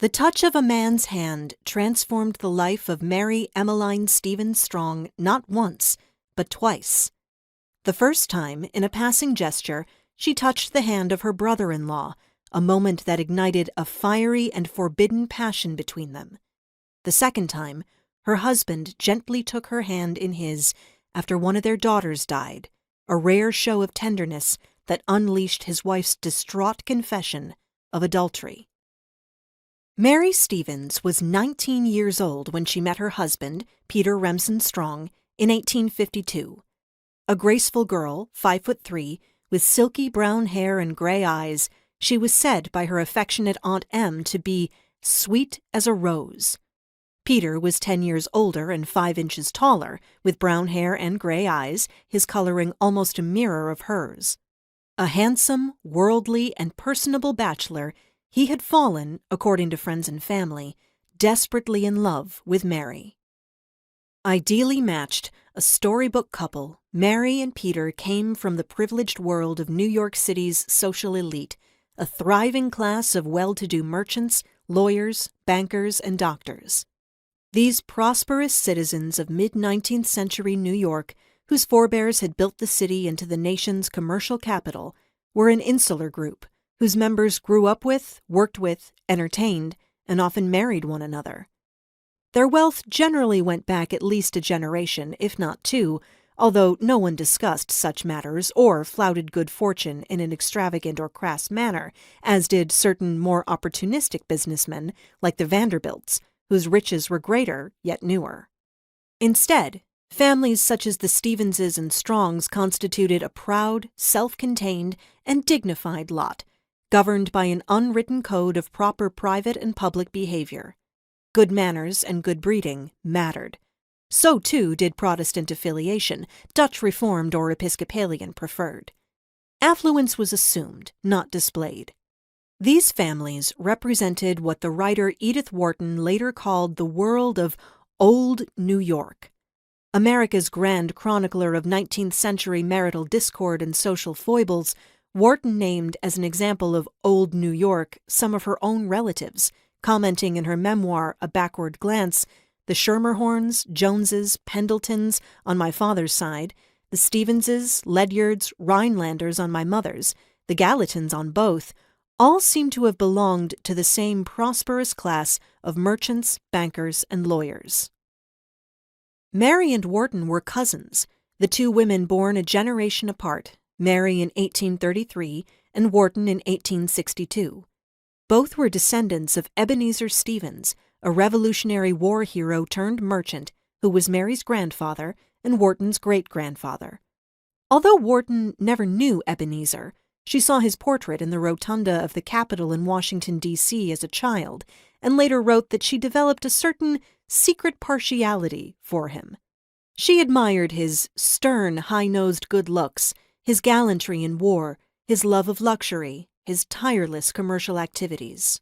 The touch of a man's hand transformed the life of Mary Emmeline Stevens Strong not once, but twice. The first time, in a passing gesture, she touched the hand of her brother-in-law, a moment that ignited a fiery and forbidden passion between them. The second time, her husband gently took her hand in his after one of their daughters died, a rare show of tenderness that unleashed his wife's distraught confession of adultery. Mary Stevens was 19 years old when she met her husband, Peter Remsen Strong, in 1852. A graceful girl, 5'3", with silky brown hair and gray eyes, she was said by her affectionate Aunt Em to be sweet as a rose. Peter was 10 years older and 5 inches taller, with brown hair and gray eyes, his coloring almost a mirror of hers. A handsome, worldly, and personable bachelor, he had fallen, according to friends and family, desperately in love with Mary. Ideally matched, a storybook couple, Mary and Peter came from the privileged world of New York City's social elite, a thriving class of well-to-do merchants, lawyers, bankers, and doctors. These prosperous citizens of mid-19th century New York, whose forebears had built the city into the nation's commercial capital, were an insular group whose members grew up with, worked with, entertained, and often married one another. Their wealth generally went back at least a generation, if not two, although no one discussed such matters or flouted good fortune in an extravagant or crass manner, as did certain more opportunistic businessmen like the Vanderbilts, whose riches were greater yet newer. Instead, families such as the Stevenses and Strongs constituted a proud, self-contained, and dignified lot, governed by an unwritten code of proper private and public behavior. Good manners and good breeding mattered. So, too, did Protestant affiliation, Dutch Reformed or Episcopalian preferred. Affluence was assumed, not displayed. These families represented what the writer Edith Wharton later called the world of Old New York. America's grand chronicler of 19th century marital discord and social foibles, Wharton named as an example of Old New York some of her own relatives, commenting in her memoir A Backward Glance, the Schermerhorns, Joneses, Pendletons on my father's side, the Stevenses, Ledyards, Rhinelanders on my mother's, the Gallatins on both, all seem to have belonged to the same prosperous class of merchants, bankers, and lawyers. Mary and Wharton were cousins, the two women born a generation apart, Mary in 1833 and Wharton in 1862. Both were descendants of Ebenezer Stevens, a Revolutionary War hero turned merchant who was Mary's grandfather and Wharton's great-grandfather. Although Wharton never knew Ebenezer, she saw his portrait in the rotunda of the Capitol in Washington, D.C. as a child, and later wrote that she developed a certain secret partiality for him. She admired his stern, high-nosed good looks, his gallantry in war, his love of luxury, his tireless commercial activities.